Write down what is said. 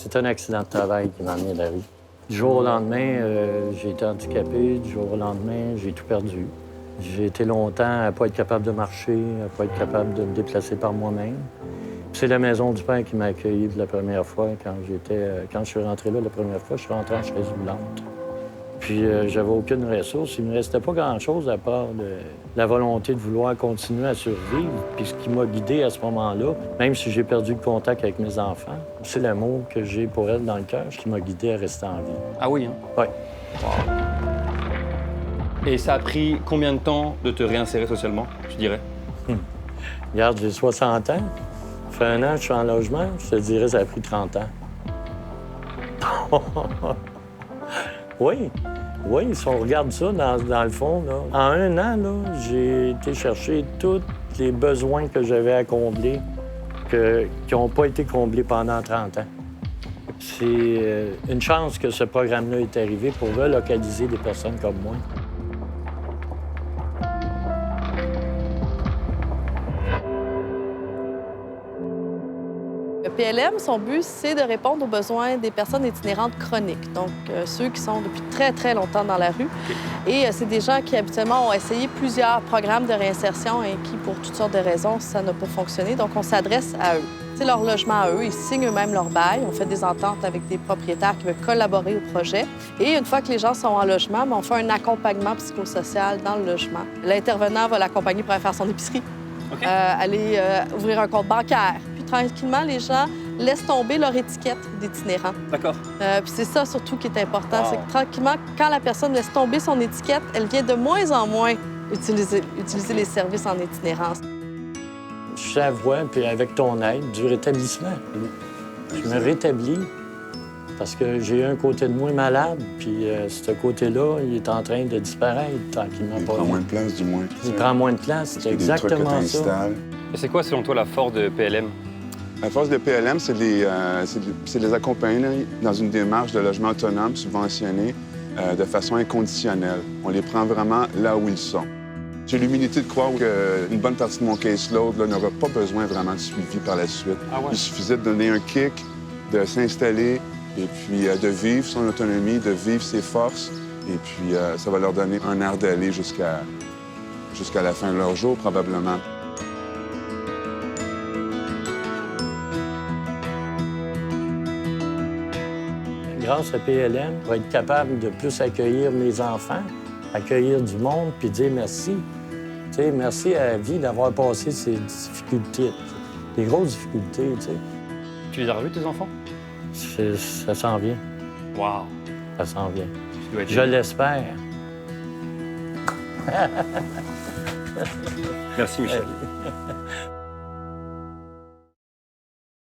C'est un accident de travail qui m'a amené à la rue. Du jour au lendemain, j'ai été handicapé. Du jour au lendemain, j'ai tout perdu. J'ai été longtemps à ne pas être capable de marcher, à ne pas être capable de me déplacer par moi-même. C'est la Maison du Père qui m'a accueilli la première fois. Quand je suis rentré là la première fois, je suis rentré en chaise roulante. Puis j'avais aucune ressource. Il ne me restait pas grand-chose à part la volonté de vouloir continuer à survivre. Puis ce qui m'a guidé à ce moment-là, même si j'ai perdu le contact avec mes enfants, c'est l'amour que j'ai pour elles dans le cœur qui m'a guidé à rester en vie. Ah oui, hein? Oui. Wow. Et ça a pris combien de temps de te réinsérer socialement, tu dirais? Regarde, j'ai 60 ans. Ça fait 1 an que je suis en logement. Je te dirais, ça a pris 30 ans. Oui. Oui, si on regarde ça dans le fond, là, en 1 an, là, j'ai été chercher tous les besoins que j'avais à combler qui n'ont pas été comblés pendant 30 ans. C'est une chance que ce programme-là est arrivé pour relocaliser des personnes comme moi. Le PLM, son but, c'est de répondre aux besoins des personnes itinérantes chroniques, donc ceux qui sont depuis très, très longtemps dans la rue. Et c'est des gens qui, habituellement, ont essayé plusieurs programmes de réinsertion et qui, pour toutes sortes de raisons, ça n'a pas fonctionné. Donc, on s'adresse à eux. C'est leur logement à eux. Ils signent eux-mêmes leur bail. On fait des ententes avec des propriétaires qui veulent collaborer au projet. Et une fois que les gens sont en logement, on fait un accompagnement psychosocial dans le logement. L'intervenant va l'accompagner pour aller faire son épicerie, aller ouvrir un compte bancaire. Tranquillement, les gens laissent tomber leur étiquette d'itinérant. D'accord. Puis c'est ça surtout qui est important, Wow. c'est que tranquillement, quand la personne laisse tomber son étiquette, elle vient de moins en moins utiliser les services en itinérance. Je suis à la voie, puis avec ton aide, du rétablissement. Je me rétablis parce que j'ai un côté de moi malade, puis ce côté-là, il est en train de disparaître tranquillement. Il prend moins de place, du moins. Il prend moins de place, c'est exactement ça. Et c'est quoi, selon toi, la force de PLM? La force de PLM, c'est les accompagner dans une démarche de logement autonome subventionné de façon inconditionnelle. On les prend vraiment là où ils sont. J'ai l'humilité de croire qu'une bonne partie de mon caseload n'aura pas besoin vraiment de suivi par la suite. Ah ouais. Il suffisait de donner un kick, de s'installer et puis de vivre son autonomie, de vivre ses forces. Et puis ça va leur donner un air d'aller jusqu'à la fin de leur jour, probablement. Grâce à PLM, on va être capable de plus accueillir mes enfants, accueillir du monde, puis dire merci. Tu sais, merci à la vie d'avoir passé ces difficultés, des grosses difficultés, tu sais. Tu les as revus, tes enfants? Ça s'en vient, Wow. ça s'en vient. Tu dois être Je l'espère. Merci, Michel.